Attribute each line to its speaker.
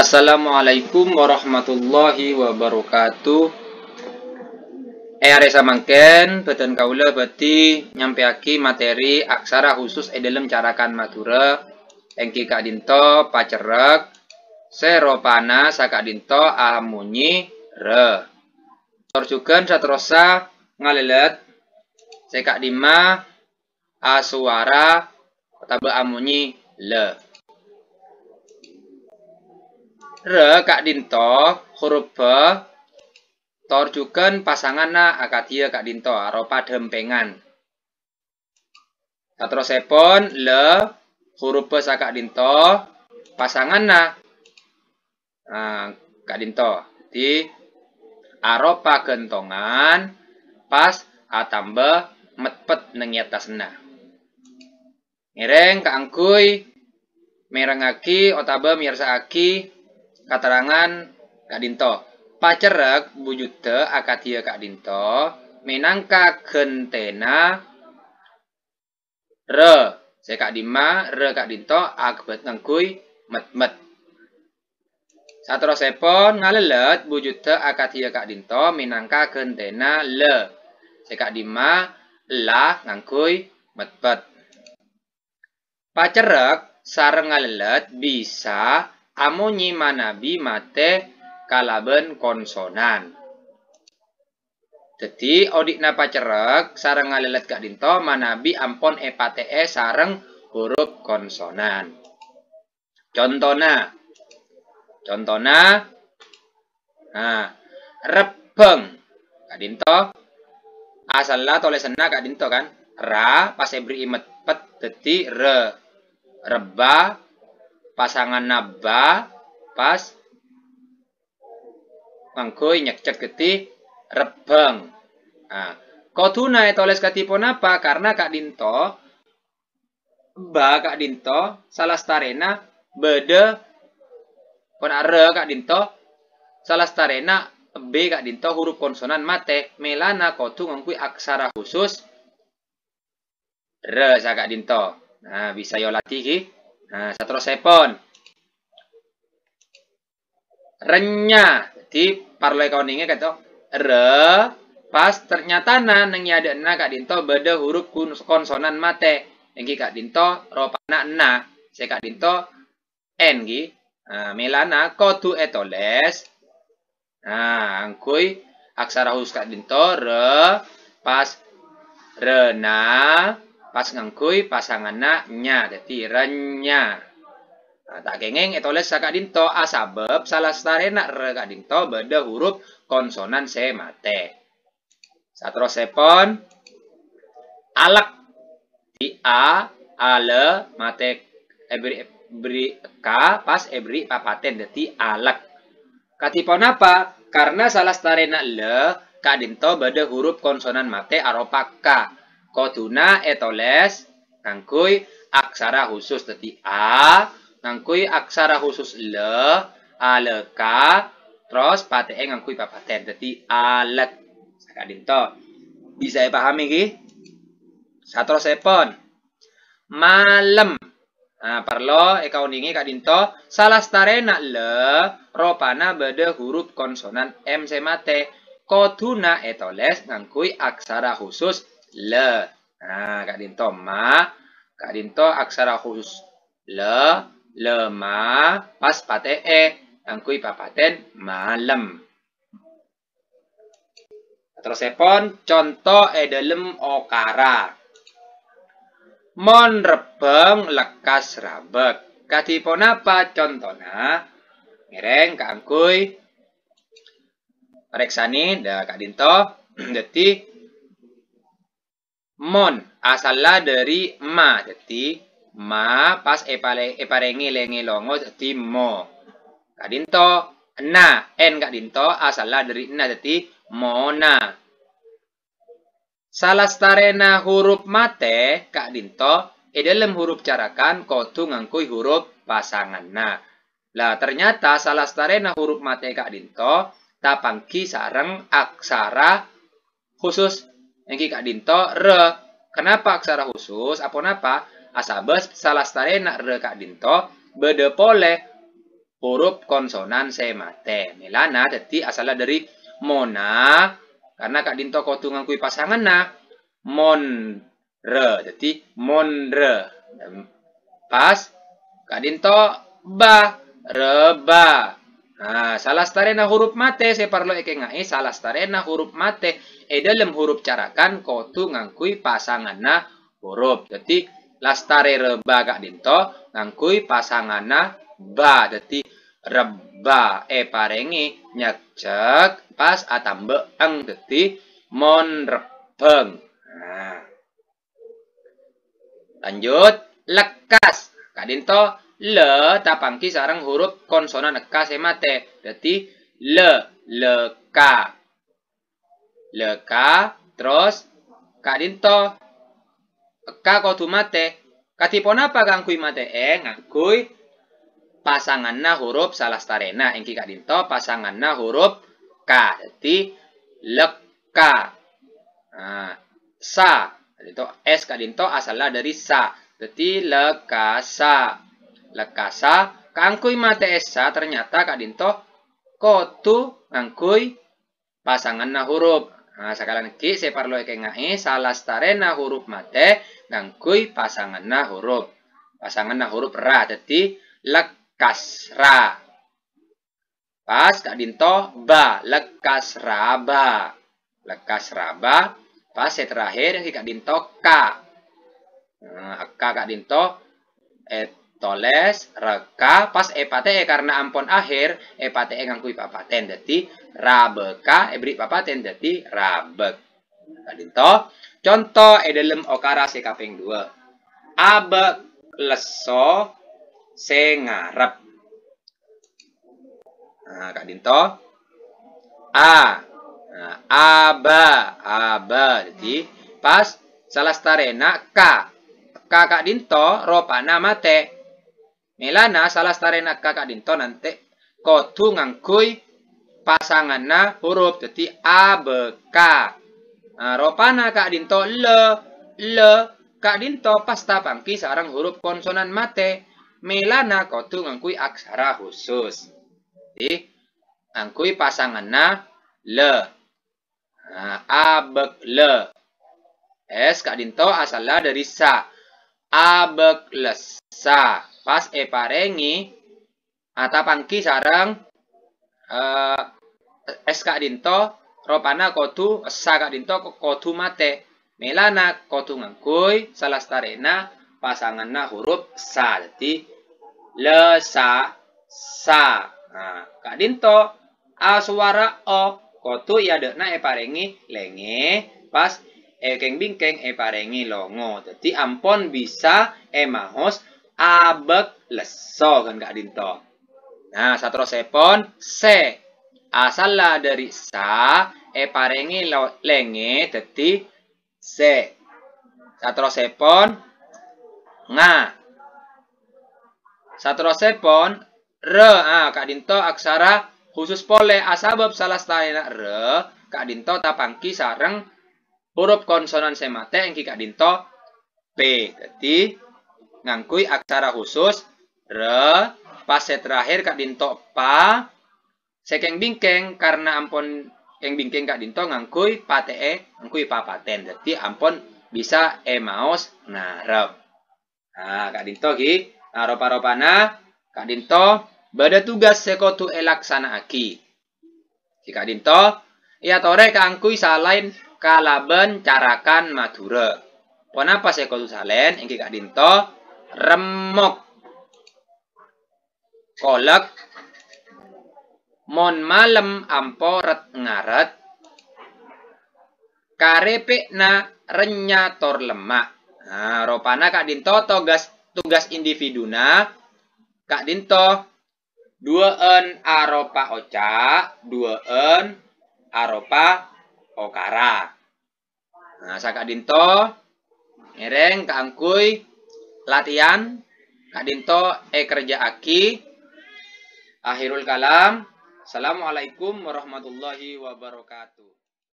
Speaker 1: Assalamualaikum warahmatullahi wabarakatuh. Are samangken beten kaula beti nyampeaki materi aksara khusus dalam carakan matura engki kadinto pacerek seropana sakadinto amunyi re. Torjuken satrosa ngalelet sekak dima asuara tabe amunyi le. Re kak dinto huruf B torjuken pasanganna akadia kak dinto aropa dempengan. Satrosipun le huruf B sakak dinto pasanganna kak dinto di aropa gentongan pas atambe metpet neng atasna. Ngereng kaangkuy merengaki otabe mirsaaki katerangan kak dinto pacerek bujute akadia kak dinto minangka gentena re sekak dima re kak dinto akbet ngangkuy met-met. Satrosipun ngalelet bujute akadia kak dinto minangka gentena le sekak dima lah ngangkuy met-met. Pacerek sareng ngalelet bisa amunyi manabi mate kalaben konsonan. Jadi odikna pacerek sareng ngalelet kak dinto manabi ampon epate sareng huruf konsonan. Contona rebeng kak dinto asalna tulisanna kak dinto kan ra pas ebri imet pet dadi re. Reba pasangan naba pas mangkuy nyekcek geti rebeng. Koduna tulis katipun apa? Karena kak dinto ba kak dinto salastarena bede pun are kak dinto salastarena b kak dinto huruf konsonan mate melana kodu ngangkuy aksara khusus re sa kak dinto. Bisa yo latih ki. Satrosipun renya di parloi kauningnya kata re pas ternyata neng yadena kak dinto beda huruf konsonan mate engki kak dinto ropana na se kak dinto n ki melana kodu etoles angkuy aksara khusus kak dinto re pas rena pas ngangkuy pasanganna nya jadi renya. Tak kengeng etoles sakak dinto asabab salastarena re kak dinto beda huruf konsonan se mate. Satrosipun alek di a ale mate ebri ka pas ebri papaten dadi alek. Katipun apa? Karena salastarena le kak dinto beda huruf konsonan mate aropa ka. Koduna etoles ngangkuy aksara khusus dadi a ngangkuy aksara khusus le aleka terus pate ngangkuy papaten dadi alek sakak dinto. Bisa dipahami ki? Satrosipun malem perlo kauningi kak dinto salastarena le ropana beda huruf konsonan m se mate koduna etoles ngangkuy aksara khusus le. Kak dinto kak dinto aksara khusus le ma pas pate ngangkuy papaten malem. Terusipun contoh dalam okara. Mon rebeng lekas rabek. Katipun apa contohna? Ngereng kaangkuy reksani da kak dinto dadi mon asala dari ma jadi ma pas eparengi lengi longo jadi mo. Kak dinto na n kak dinto asala dari na jadi mona. Salastarena huruf mate kak dinto dalam huruf carakan kodu ngangkuy huruf pasanganna. Lah ternyata salastarena huruf mate kak dinto tapangki sareng aksara khusus engki kak dinto re. Kenapa aksara khusus? Apa napa? Asabes salastarena re kak dinto bede pole huruf konsonan semate. Melana dadi asalnya dari mona karena kak dinto kotu ngangkui pasangan na monre dadi monre. Pas kak dinto ba reba. Nah, salah starena huruf mate saya parlo eke ngai salah starena huruf mate dalam huruf carakan kotu ngangkui pasanganna huruf. Jadi lastare reba kak dinto ngangkui pasanganna ba. Jadi reba parengi nyecek pas atambe eng jadi mon rebeng. Nah, lanjut lekas kak dinto le tapangki sarang huruf konsonan eka semate. Jadi leka. Terus kak dinto eka kotu mate. Katipon apa ngangkui mate ngangkui pasanganna huruf salah starena engki kak dinto pasanganna huruf k. Jadi leka. Nah, sa. Itu s kak dinto asalnya dari sa. Jadi lekasa. Lekasa kangkui mate esa ternyata kak dinto kotu ngangkui pasanganna huruf. Nah, sekalian ki saya parlo eke ngai salah starena huruf mate ngangkui pasanganna huruf. Pasanganna huruf ra. Jadi lekasra. Pas kak dinto ba lekasraba. Lekasraba. Pas saya terakhir kak dinto ka. Nah, kak dinto toles reka pas epate karena ampon akhir epate ngangkui papaten jadi rabeka beri papaten jadi rabek. Kadinto contoh dalam okara sekaping 2 abek leso sengarep. Nah, kadinto a aba jadi pas salah starena kakak dinto ropana mate. Melana salah starena kakak dinto nanti kotu ngangkui pasanganna huruf jadi abeka. Nah, ropana kak dinto le kak dinto pasta pangki sarang huruf konsonan mate. Melana kotu ngangkui aksara khusus. Jadi ngangkui pasanganna le. Nah, abek le. Es kak dinto asalnya dari sa. Abek lesa. Pas parengi atapangki sarang es kak dinto ropana kotu sa kak dinto kotu mate. Melana kotu ngangkui salah starena pasanganna huruf sa. Jadi lesa sa. Nah, kak dinto suara o kotu ya dekna parengi lenge pas keng bingkeng parengi longo. Jadi ampon bisa mahos abek leso kan kak dinto. Nah, satrosepon se asal dari sa parengi lenge jadi se. Satrosepon nga. Satrosepon re kak dinto aksara khusus pole asabab salah starena re kak dinto tapangki sareng huruf konsonan semate engki kak dinto p. Jadi ngangkui aksara khusus re pas terakhir kak dinto pa sekeng bingkeng karena ampon keng bingkeng kak dinto ngangkui pate ngangkui papaten. Jadi ampon bisa maos ngarep. Nah, kak dinto ki ropa-ropana kak dinto bada tugas sekotu laksana aki. Kak dinto ia tore kangkui salain kalaben carakan madura. Ponapa sekotu salen engki kak dinto remok kolek mon malem amporet ngaret karepe na renyator lemak. Nah, ropana kak dinto tugas individuna kak dinto dueen aropa oca dueen aropa okara. Nah, kak dinto ngereng kaangkui latihan kak dinto kerja aki. Akhirul kalam. Assalamualaikum warahmatullahi wabarakatuh.